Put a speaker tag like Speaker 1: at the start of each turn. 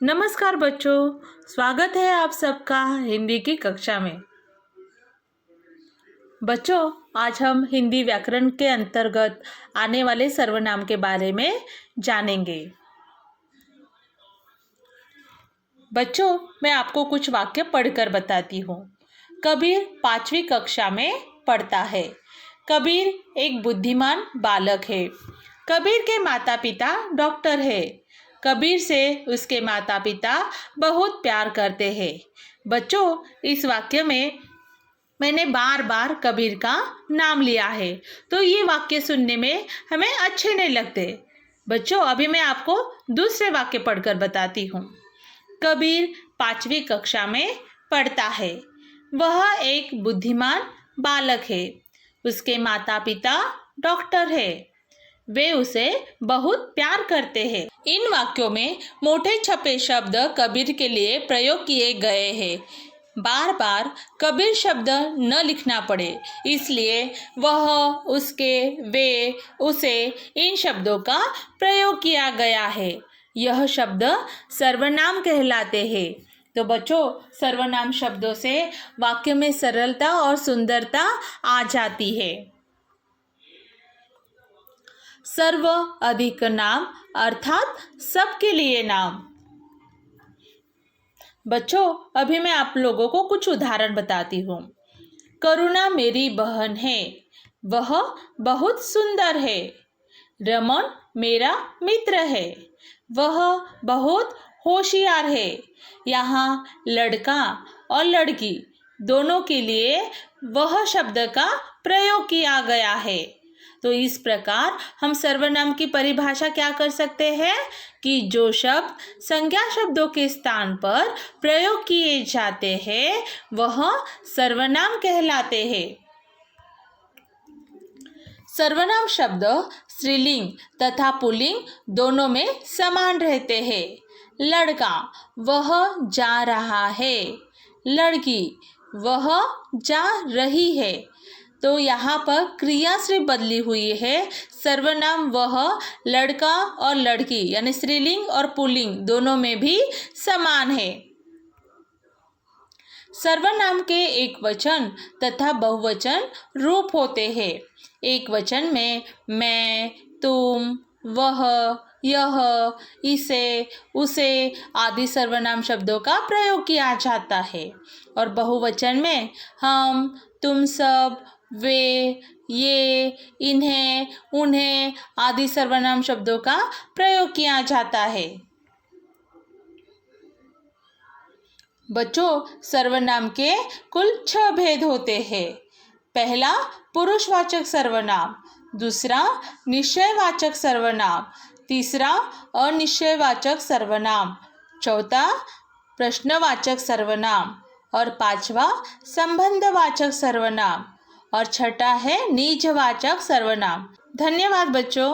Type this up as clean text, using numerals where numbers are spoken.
Speaker 1: नमस्कार बच्चों, स्वागत है आप सबका हिंदी की कक्षा में। बच्चों, आज हम हिंदी व्याकरण के अंतर्गत आने वाले सर्वनाम के बारे में जानेंगे। बच्चों, मैं आपको कुछ वाक्य पढ़कर बताती हूँ। कबीर 5वीं कक्षा में पढ़ता है। कबीर एक बुद्धिमान बालक है। कबीर के माता पिता डॉक्टर है। कबीर से उसके माता पिता बहुत प्यार करते हैं। बच्चों, इस वाक्य में मैंने बार बार कबीर का नाम लिया है, तो ये वाक्य सुनने में हमें अच्छे नहीं लगते। बच्चों, अभी मैं आपको दूसरे वाक्य पढ़कर बताती हूँ। कबीर 5वीं कक्षा में पढ़ता है। वह एक बुद्धिमान बालक है। उसके माता पिता डॉक्टर है। वे उसे बहुत प्यार करते हैं। इन वाक्यों में मोटे छपे शब्द कबीर के लिए प्रयोग किए गए हैं। बार बार कबीर शब्द न लिखना पड़े, इसलिए वह, उसके, वे, उसे इन शब्दों का प्रयोग किया गया है। यह शब्द सर्वनाम कहलाते हैं। तो बच्चों, सर्वनाम शब्दों से वाक्य में सरलता और सुंदरता आ जाती है। सर्व अधिक नाम अर्थात सबके लिए नाम। बच्चों, अभी मैं आप लोगों को कुछ उदाहरण बताती हूँ। करुणा मेरी बहन है। वह बहुत सुंदर है। रमन मेरा मित्र है। वह बहुत होशियार है। यहाँ लड़का और लड़की दोनों के लिए वह शब्द का प्रयोग किया गया है। तो इस प्रकार हम सर्वनाम की परिभाषा क्या कर सकते हैं कि जो शब्द संज्ञा शब्दों के स्थान पर प्रयोग किए जाते हैं वह सर्वनाम कहलाते हैं। सर्वनाम शब्द स्त्रीलिंग तथा पुल्लिंग दोनों में समान रहते हैं। लड़का, वह जा रहा है। लड़की, वह जा रही है। तो यहाँ पर क्रिया सिर्फ बदली हुई है। सर्वनाम वह, लड़का और लड़की यानी स्त्रीलिंग और पुल्लिंग दोनों में भी समान है। सर्वनाम के एक वचन तथा बहुवचन रूप होते हैं। एक वचन में मैं, तुम, वह, यह, इसे, उसे आदि सर्वनाम शब्दों का प्रयोग किया जाता है और बहुवचन में हम, तुम सब, वे, ये, इन्हें, उन्हें आदि सर्वनाम शब्दों का प्रयोग किया जाता है। बच्चों, सर्वनाम के कुल 6 भेद होते हैं। पहला पुरुषवाचक सर्वनाम, दूसरा निश्चयवाचक सर्वनाम, तीसरा अनिश्चयवाचक सर्वनाम, चौथा प्रश्नवाचक सर्वनाम और पांचवा संबंधवाचक सर्वनाम और छठा है निजवाचक सर्वनाम। धन्यवाद बच्चों।